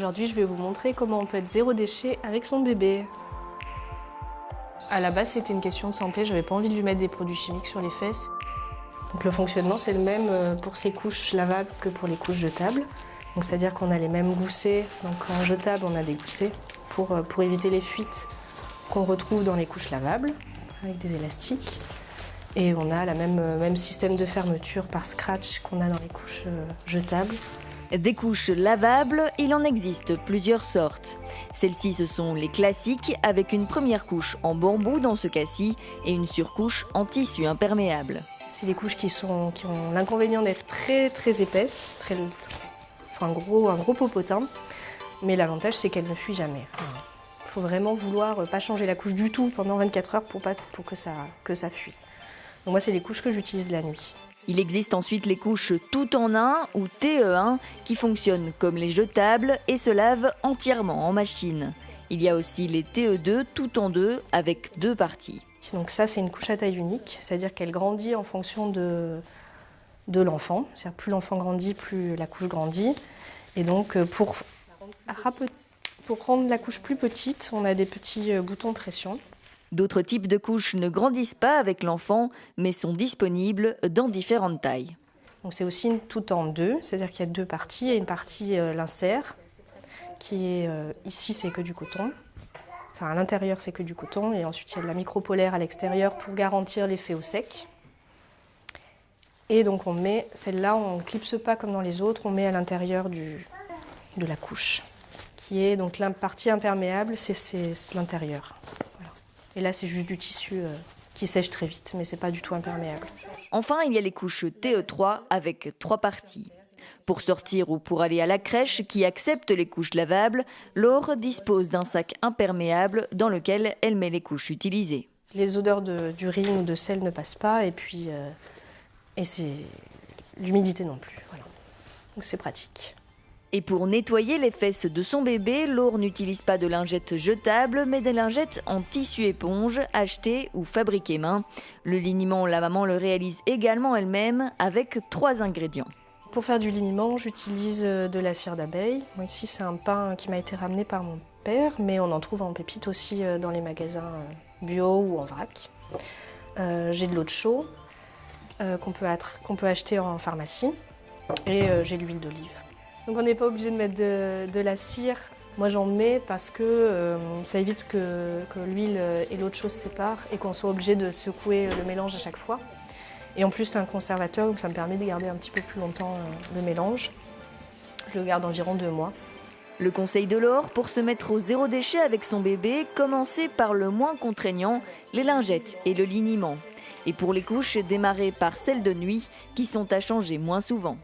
Aujourd'hui, je vais vous montrer comment on peut être zéro déchet avec son bébé. À la base, c'était une question de santé, je n'avais pas envie de lui mettre des produits chimiques sur les fesses. Donc le fonctionnement, c'est le même pour ces couches lavables que pour les couches jetables. Donc c'est-à-dire qu'on a les mêmes goussets. Donc en jetable, on a des goussets pour éviter les fuites qu'on retrouve dans les couches lavables, avec des élastiques. Et on a le même système de fermeture par scratch qu'on a dans les couches jetables. Des couches lavables, il en existe plusieurs sortes. Celles-ci, ce sont les classiques, avec une première couche en bambou dans ce cas-ci et une surcouche en tissu imperméable. C'est des couches qui ont l'inconvénient d'être très épaisses, un gros popotin, mais l'avantage c'est qu'elles ne fuient jamais. Il faut vraiment vouloir pas changer la couche du tout pendant 24 heures pour que ça fuit. Donc moi, c'est les couches que j'utilise la nuit. Il existe ensuite les couches tout en un ou TE1 qui fonctionnent comme les jetables et se lavent entièrement en machine. Il y a aussi les TE2 tout en deux avec deux parties. Donc ça, c'est une couche à taille unique, c'est-à-dire qu'elle grandit en fonction de l'enfant. C'est-à-dire plus l'enfant grandit, plus la couche grandit. Et donc pour rendre la couche plus petite, on a des petits boutons pression. D'autres types de couches ne grandissent pas avec l'enfant, mais sont disponibles dans différentes tailles. Donc c'est aussi une tout en deux, c'est-à-dire qu'il y a deux parties. Il y a une partie l'insert, qui est ici, c'est que du coton. Enfin, à l'intérieur, c'est que du coton. Et ensuite, il y a de la micropolaire à l'extérieur pour garantir l'effet au sec. Et donc on met, celle-là, on ne clipse pas comme dans les autres, on met à l'intérieur de la couche, qui est donc la partie imperméable, c'est l'intérieur. Voilà. Et là, c'est juste du tissu qui sèche très vite, mais ce n'est pas du tout imperméable. Enfin, il y a les couches TE3 avec trois parties. Pour sortir ou pour aller à la crèche qui accepte les couches lavables, Laure dispose d'un sac imperméable dans lequel elle met les couches utilisées. Les odeurs d'urine ou de sel ne passent pas, et c'est l'humidité non plus. Voilà. Donc c'est pratique. Et pour nettoyer les fesses de son bébé, Laure n'utilise pas de lingettes jetables, mais des lingettes en tissu éponge, achetées ou fabriquées main. Le liniment, la maman le réalise également elle-même avec 3 ingrédients. Pour faire du liniment, j'utilise de la cire d'abeille. Ici, c'est un pain qui m'a été ramené par mon père, mais on en trouve en pépite aussi dans les magasins bio ou en vrac. J'ai de l'eau de chaux qu'on peut acheter en pharmacie, et j'ai l'huile d'olive. Donc on n'est pas obligé de mettre de la cire. Moi j'en mets parce que ça évite que l'huile et l'eau de chaux se séparent et qu'on soit obligé de secouer le mélange à chaque fois. Et en plus c'est un conservateur, donc ça me permet de garder un petit peu plus longtemps le mélange. Je le garde environ 2 mois. Le conseil de Laure pour se mettre au zéro déchet avec son bébé, commencer par le moins contraignant, les lingettes et le liniment. Et pour les couches, démarrer par celles de nuit qui sont à changer moins souvent.